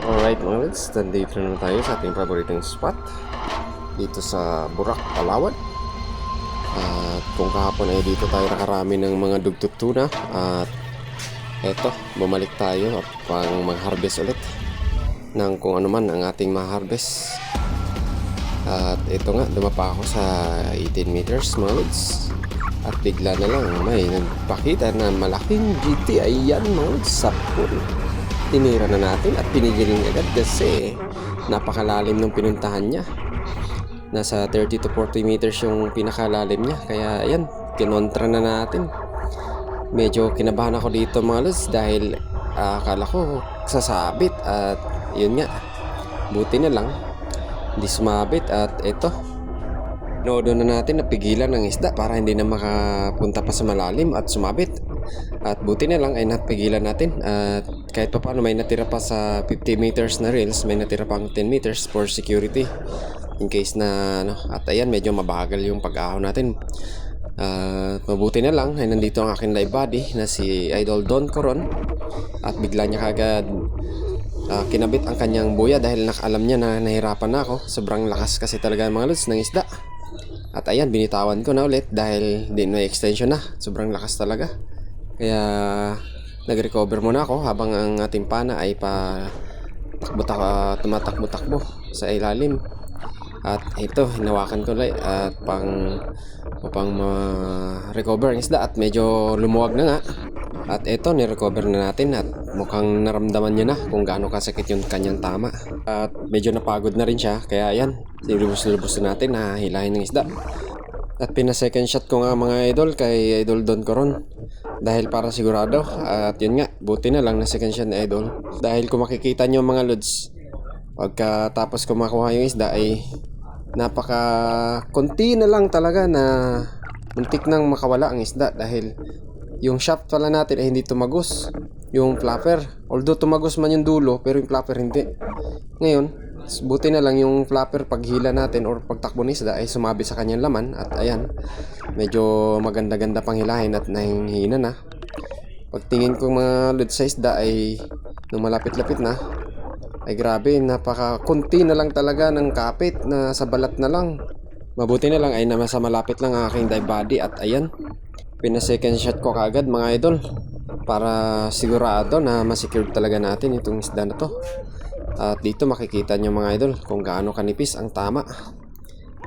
Alright mga lods, nandito na naman tayo sa ating paboritong spot dito sa Burak, Palawan. At kung kahapon ay dito tayo nakarami ng mga dugtut tuna, at eto, bumalik tayo at pang mag-harvest ulit ng kung ano man ang ating ma-harvest. At ito nga, dumapa ako sa 18 meters mga lods, at bigla na lang may nagpakita na malaking GT. Ayan mga lods, sapul. Tinira na natin at pinigiling agad kasi napakalalim ng pinuntahan niya. Nasa 30 to 40 meters yung pinakalalim niya. Kaya ayan, kinontra na natin. Medyo kinabahan ako dito mga lods dahil akala ko sasabit. At yun nga, buti na lang hindi sumabit. At ito, nodo na natin napigilan ng isda para hindi na makapunta pa sa malalim at sumabit. At buti na lang ay napigilan natin. At kahit pa paano may natira pa sa 50 meters na reels, may natira pang 10 meters for security in case na ano. At ayan, medyo mabagal yung pag-ahon natin. Mabuti na lang ay nandito ang aking live body na si Idol Don Coron. At bigla niya kagad kinabit ang kanyang buya dahil alam niya na nahirapan na ako. Sobrang lakas kasi talaga mga lods ng isda. At ayan, binitawan ko na ulit dahil din may extension na. Sobrang lakas talaga. Kaya nag-recover muna ako habang ang ating pana ay tumatakbo-takbo sa ilalim. At ito, hinawakan ko ulit at upang ma-recover ang isda. At medyo lumuwag na nga. At ito, ni-recover na natin at mukhang naramdaman niya na kung gaano kasakit yung kanyang tama. At medyo napagod na rin siya. Kaya ayan, nilubos-lubos na natin na hilahin ng isda. At pina-second shot ko nga mga idol kay Idol Don Coron dahil para sigurado. At yun nga, buti na lang na second shot na idol. Dahil kung makikita nyo mga lods, pagkatapos ko makuha yung isda ay konti na lang talaga na muntik nang makawala ang isda. Dahil yung shaft pala natin ay hindi tumagos, yung flapper. Although tumagos man yung dulo, pero yung flapper hindi. Ngayon, buti na lang yung flapper paghila natin or pagtakbo ni isda ay sumabi sa kanyang laman. At ayan, medyo maganda-ganda pang hilahin at nahihina na. Pagtingin ko mga lods sa isda ay nung malapit-lapit na, ay grabe, konti na lang talaga ng kapit na sa balat na lang. Mabuti na lang ay nasa malapit lang ang aking dive body. At ayan, pina-second shot ko kaagad mga idol para sigurado na ma-secure talaga natin itong isda na to. At dito makikita nyo mga idol kung gaano kanipis ang tama.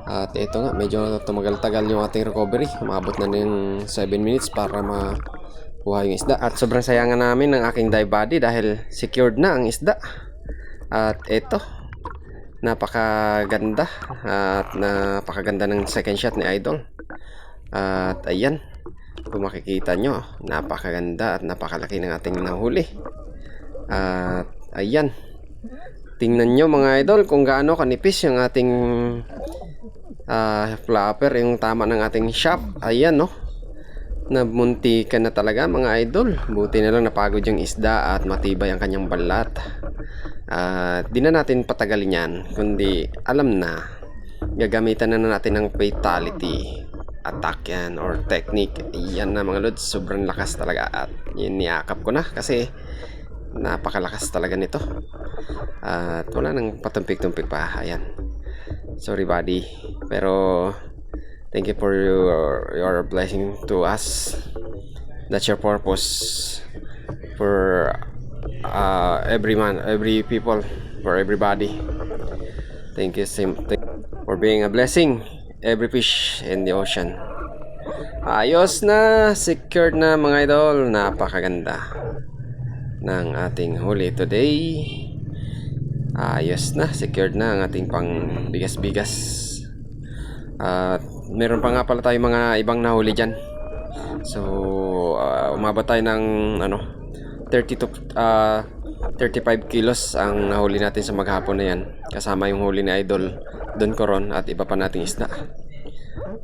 At ito nga, medyo tumagal-tagal yung ating recovery. Umabot na ng 7 minutes para makuha yung isda. At sobrang sayangan namin ng aking dive body dahil secured na ang isda. At ito, napakaganda. At napakaganda ng second shot ni Idol. At ayan, kung makikita nyo, napakaganda at napakalaki ng ating nahuli. At ayan, tingnan nyo mga idol kung gaano kanipis yung ating flapper, yung tama ng ating shaft. Ayan no, namuntikan na talaga mga idol. Buti na lang napagod yung isda at matibay ang kanyang balat. Di na natin patagalin yan, kundi alam na gagamitan na natin ng fatality attack yan or technique. Yan na mga lods, sobrang lakas talaga. At yun, niyakap ko na kasi napakalakas talaga nito. At wala nang patumpik-tumpik pa. Ayan, sorry buddy, pero thank you for your blessing to us. That's your purpose for every man, every people, for everybody. Thank you for being a blessing every fish in the ocean. Ayos na, secured na mga idol. Napakaganda ng ating huli today. Ayos na, secured na ang ating pang bigas-bigas. At meron pa nga pala tayong mga ibang nahuli dyan. So umabot tayo ng 30 to 35 kilos ang nahuli natin sa maghapon na yan, kasama yung huli ni Idol Don Coron at iba pa nating isda.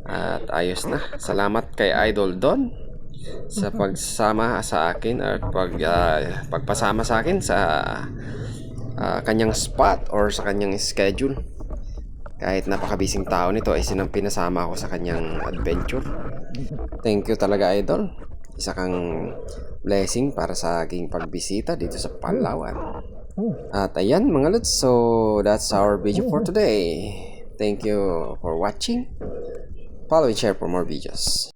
At ayos na, salamat kay Idol Don sa pagsama sa akin at pagpasama sa akin sa kanyang spot or sa kanyang schedule. Kahit napakabising tao nito ay pinasama ako sa kanyang adventure. Thank you talaga Idol. Isa kang blessing para sa aking pagbisita dito sa Palawan. At ayan mga lods, so that's our video for today. Thank you for watching. Follow and share for more videos.